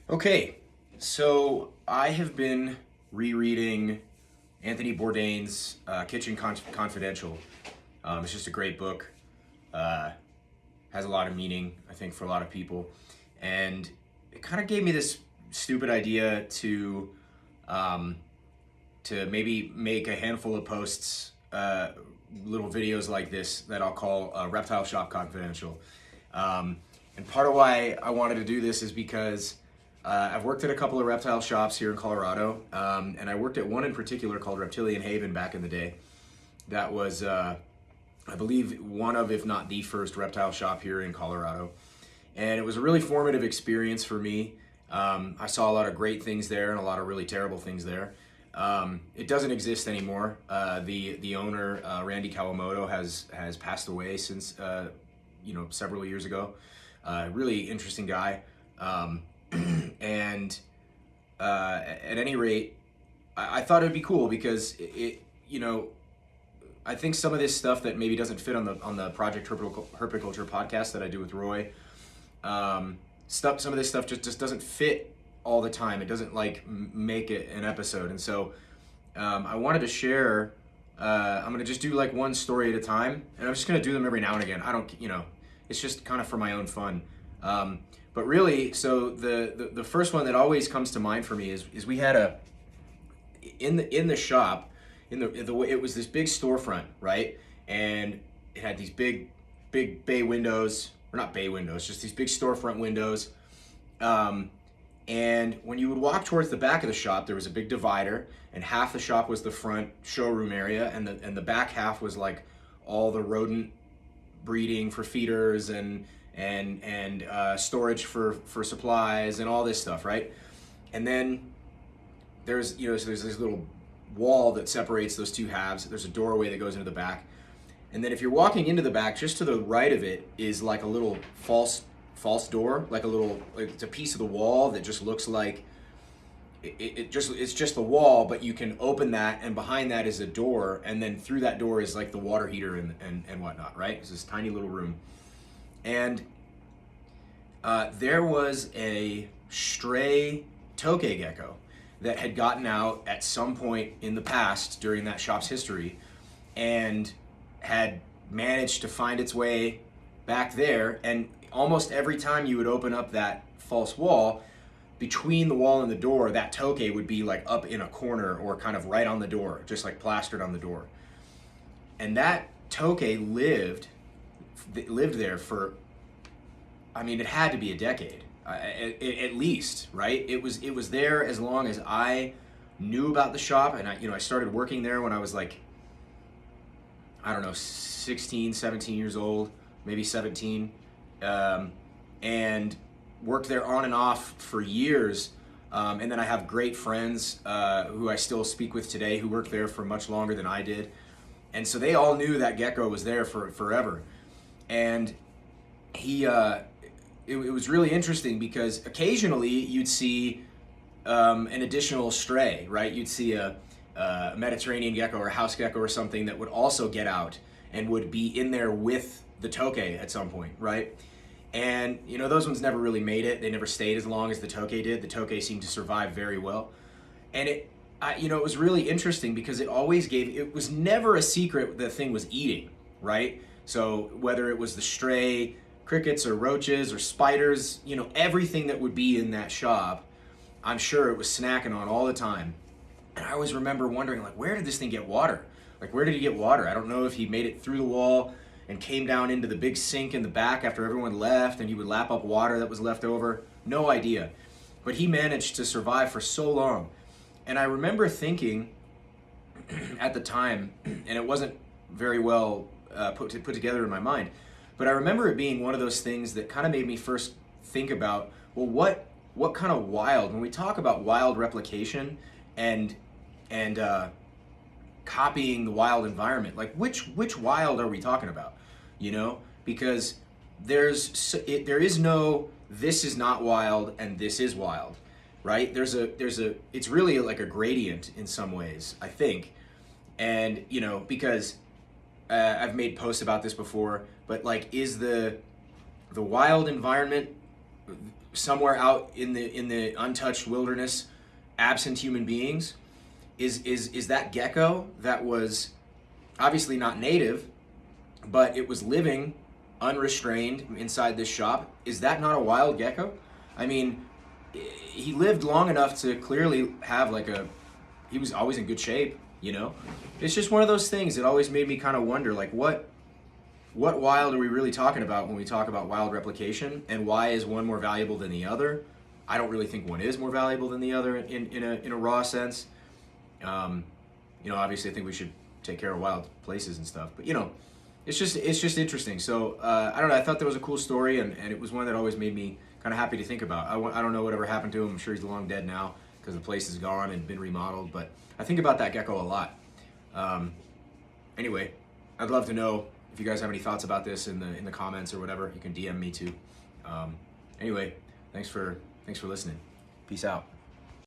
Okay, so I have been rereading Anthony Bourdain's Confidential. It's just a great book. Uh, has a lot of meaning, I think, for a lot of people, and it kind of gave me this stupid idea um, to maybe make a handful of posts, little videos like this that I'll call Reptile Shop Confidential. And part of why I wanted to do this is because I've worked at a couple of reptile shops here in Colorado, and I worked at one in particular called Reptilian Haven back in the day. That was, I believe, one of, if not the first reptile shop here in Colorado. And it was a really formative experience for me. I saw a lot of great things there and a lot of really terrible things there. It doesn't exist anymore. The owner, Randy Kawamoto, has passed away since several years ago. Really interesting guy. And at any rate, I thought it'd be cool because I think some of this stuff that maybe doesn't fit on the Project Herpetoculture podcast that I do with Roy, some of this stuff just doesn't fit all the time. It doesn't make it an episode, and so I wanted to share. I'm gonna just do like one story at a time, and I'm just gonna do them every now and again. I don't, it's just kind of for my own fun. But really, so the first one that always comes to mind for me is we had in the shop, it was this big storefront, right? And it had these big bay windows, or not bay windows, just these big storefront windows. And when you would walk towards the back of the shop, there was a big divider, and half the shop was the front showroom area, and the back half was like all the rodent breeding for feeders and storage for supplies and all this stuff, right? And then there's this little wall that separates those two halves. There's a doorway that goes into the back, and then if you're walking into the back, just to the right of it is like a little false door, like it's a piece of the wall that just looks like it's just the wall, but you can open that, and behind that is a door, and then through that door is like the water heater and whatnot, right? It's this tiny little room. And there was a stray tokay gecko that had gotten out at some point in the past during that shop's history and had managed to find its way back there. And almost every time you would open up that false wall, between the wall and the door, that tokay would be like up in a corner or kind of right on the door, just like plastered on the door. And that tokay lived there for, I mean, it had to be a decade, at least, right? It was there as long as I knew about the shop, and I started working there when I was like, I don't know, 16, 17 years old, maybe 17, and worked there on and off for years. And then I have great friends who I still speak with today who worked there for much longer than I did. And so they all knew that gecko was there for forever. And it was really interesting because occasionally you'd see an additional stray, right? You'd see a Mediterranean gecko or a house gecko or something that would also get out and would be in there with the tokay at some point, right? And those ones never really made it. They never stayed as long as the tokay did. The tokay seemed to survive very well. And it was really interesting because it was never a secret the thing was eating, right? So whether it was the stray crickets or roaches or spiders, everything that would be in that shop, I'm sure it was snacking on all the time. And I always remember wondering, like, where did this thing get water? Like, where did he get water? I don't know if he made it through the wall and came down into the big sink in the back after everyone left and he would lap up water that was left over. No idea. But he managed to survive for so long. And I remember thinking at the time, and it wasn't very well put together in my mind, but I remember it being one of those things that kind of made me first think about, well, what kind of wild, when we talk about wild replication and copying the wild environment, like which wild are we talking about? Because there is no this is not wild and this is wild, right? It's really like a gradient in some ways, I think. And because I've made posts about this before, but like, is the wild environment somewhere out in the untouched wilderness, absent human beings, is that gecko that was obviously not native, but it was living unrestrained inside this shop. Is that not a wild gecko? I mean, he lived long enough to clearly have like he was always in good shape, you know? It's just one of those things that always made me kind of wonder, like, what wild are we really talking about when we talk about wild replication, and why is one more valuable than the other? I don't really think one is more valuable than the other in a raw sense. You know, obviously I think we should take care of wild places and stuff, but you know, it's just interesting. So I don't know, I thought that was a cool story, and it was one that always made me kind of happy to think about. I don't know whatever happened to him. I'm sure he's long dead now because the place is gone and been remodeled, but I think about that gecko a lot. Anyway, I'd love to know if you guys have any thoughts about this in the comments or whatever. You can DM me too. Anyway, thanks for listening. Peace out.